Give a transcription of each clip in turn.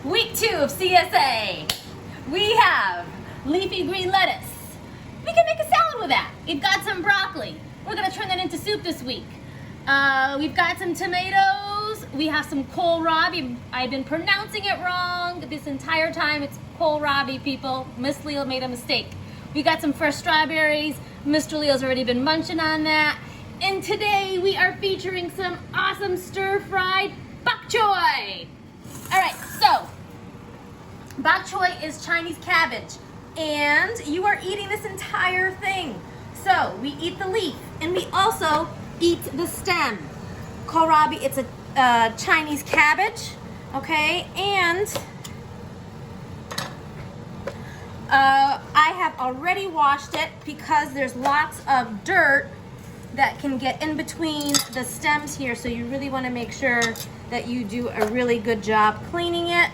Week 2 of CSA. We have leafy green lettuce. We can make a salad with that. We've got some broccoli. We're gonna turn that into soup this week. We've got some tomatoes. We have some kohlrabi. I've been pronouncing it wrong this entire time. It's kohlrabi, people. Miss Leo made a mistake. We got some fresh strawberries. Mr. Leo's already been munching on that. And today we are featuring some awesome stir-fried bok choy. All right, so bok choy is Chinese cabbage, and you are eating this entire thing. So we eat the leaf, and we also eat the stem. Kohlrabi, it's a Chinese cabbage, okay? And I have already washed it because there's lots of dirt that can get in between the stems here, so you really want to make sure that you do a really good job cleaning it.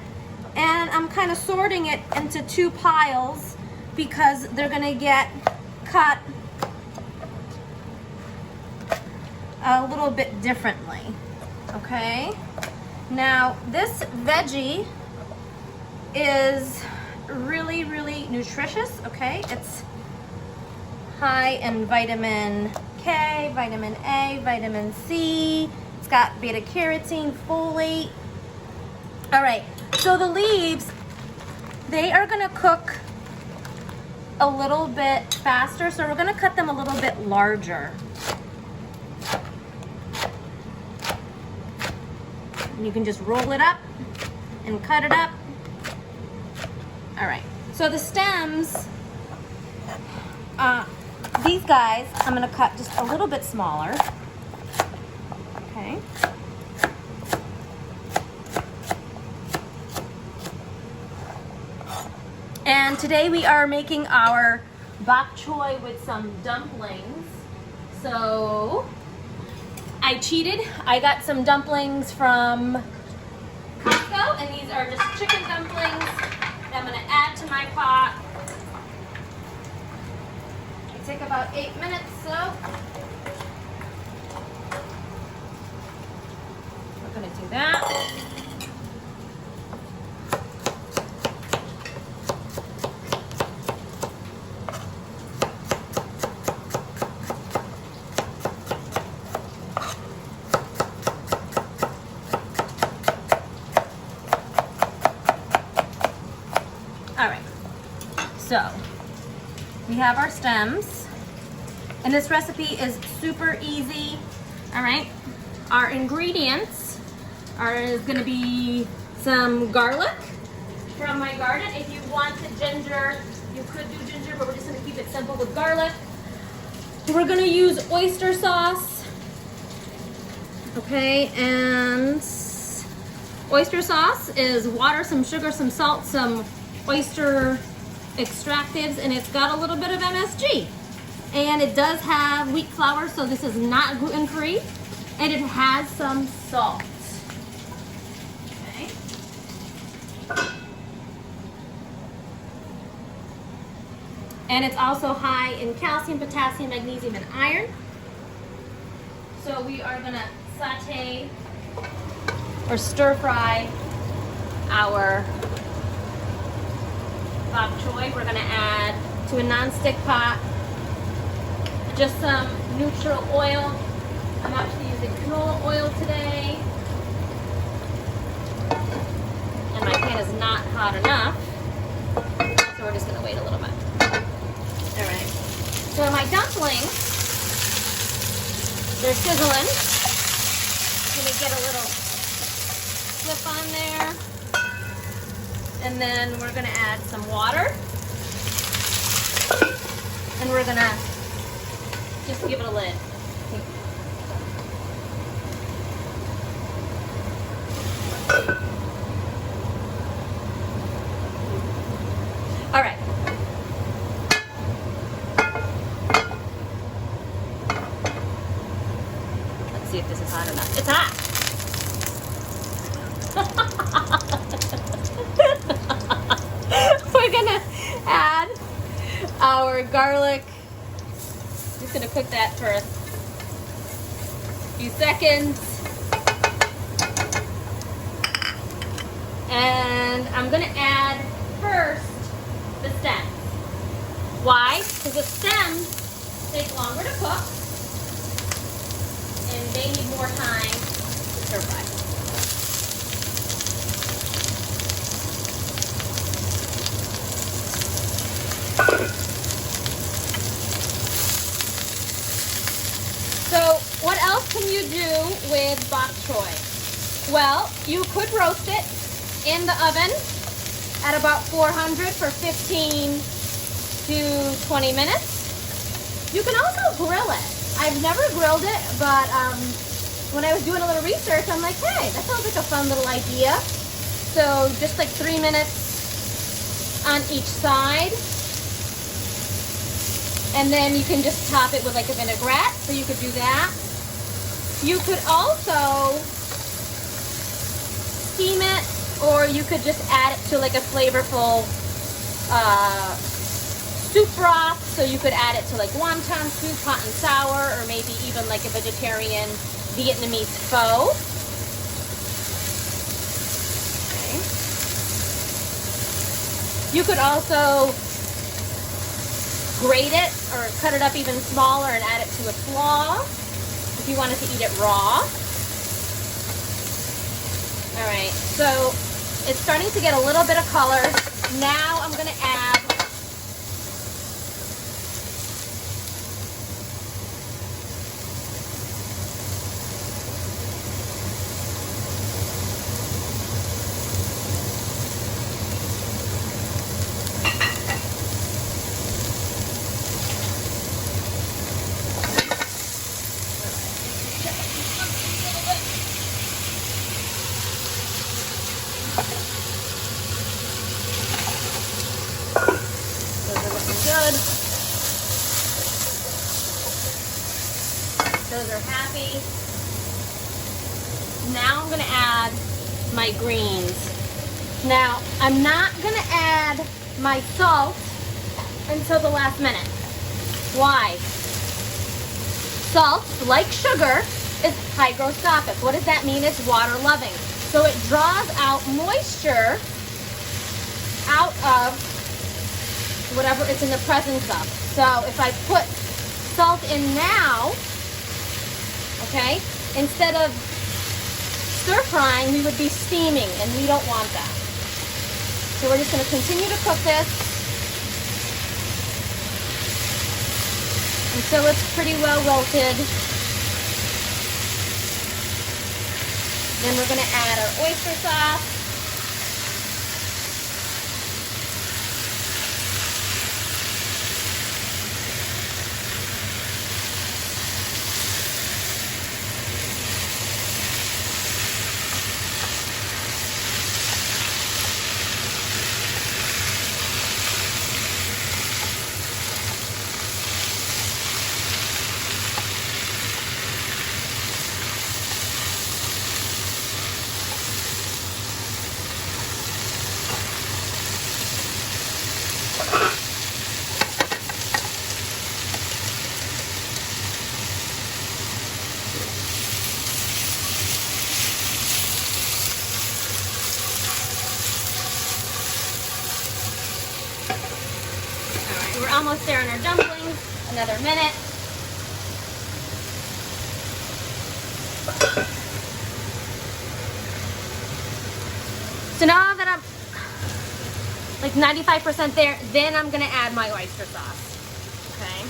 And I'm kind of sorting it into 2 piles because they're gonna get cut a little bit differently, okay? Now, this veggie is really, really nutritious, okay? It's high in vitamin K, vitamin A, vitamin C. It's got beta carotene, folate. All right, so the leaves, they are gonna cook a little bit faster, so we're gonna cut them a little bit larger. And you can just roll it up and cut it up. All right, so the stems, these guys, I'm gonna cut just a little bit smaller, okay? And today we are making our bok choy with some dumplings. So I cheated. I got some dumplings from Costco, and these are just chicken dumplings that I'm gonna add to my pot. They take about 8 minutes, so we're gonna do that. All right, so we have our stems, and this recipe is super easy. All right, our ingredients are gonna be some garlic from my garden. If you wanted ginger, you could do ginger, but we're just gonna keep it simple with garlic. We're gonna use oyster sauce, okay, and oyster sauce is water, some sugar, some salt, some oyster extractives, and it's got a little bit of MSG. And it does have wheat flour, so this is not gluten-free, and it has some salt. Okay. And it's also high in calcium, potassium, magnesium, and iron. So we are gonna saute or stir fry our bok choy. We're gonna add to a non-stick pot just some neutral oil. I'm actually using canola oil today, and my pan is not hot enough, so we're just gonna wait a little bit. All right, so my dumplings, they're sizzling. Gonna get a little flip on there. And then we're gonna add some water. And we're gonna just give it a lid. All right. Let's see if this is hot enough. It's hot. We're gonna add our garlic. Just gonna cook that for a few seconds. And I'm gonna add first the stems. Why? Because the stems take longer to cook and they need more time to stir fry. So what else can you do with bok choy? Well, you could roast it in the oven at about 400 for 15 to 20 minutes. You can also grill it. I've never grilled it, but when I was doing a little research, I'm like, hey, that sounds like a fun little idea. So just like 3 minutes on each side. And then you can just top it with like a vinaigrette, so you could do that. You could also steam it, or you could just add it to like a flavorful soup broth. So you could add it to like wonton soup, hot and sour, or maybe even like a vegetarian Vietnamese pho. Okay. You could also grate it or cut it up even smaller and add it to a slaw if you wanted to eat it raw. All right, so it's starting to get a little bit of color. Now I'm gonna add good. Those are happy. Now I'm gonna add my greens. Now, I'm not gonna add my salt until the last minute. Why? Salt, like sugar, is hygroscopic. What does that mean? It's water loving. So it draws out moisture out of whatever it's in the presence of. So if I put salt in now, okay, instead of stir frying, we would be steaming, and we don't want that. So we're just going to continue to cook this until it's pretty well wilted. Then we're going to add our oyster sauce. We're almost there on our dumplings. Another minute. So now that I'm like 95% there, then I'm gonna add my oyster sauce. Okay.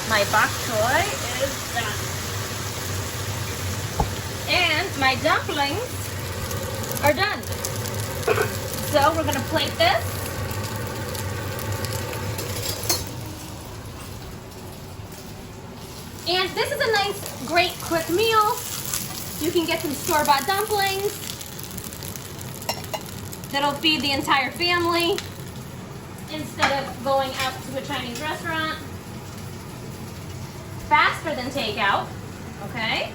My bok choy is done. And my dumplings are done. So we're gonna plate this. And this is a nice, great, quick meal. You can get some store-bought dumplings that'll feed the entire family instead of going out to a Chinese restaurant. faster than takeout, okay?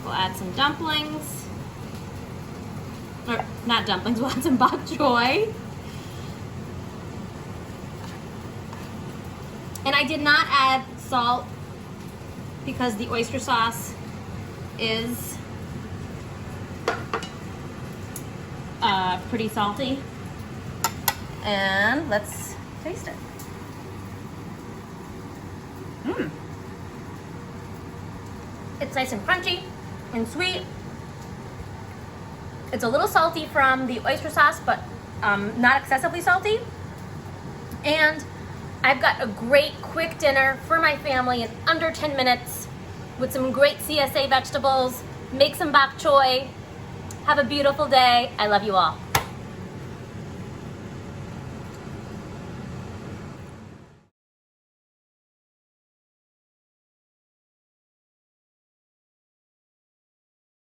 We'll add some dumplings. Or not dumplings, we'll add some bok choy. And I did not add salt because the oyster sauce is pretty salty. And let's taste it. It's nice and crunchy and sweet. It's a little salty from the oyster sauce, but not excessively salty. And I've got a great quick dinner for my family in under 10 minutes with some great CSA vegetables. Make some bok choy. Have a beautiful day. I love you all.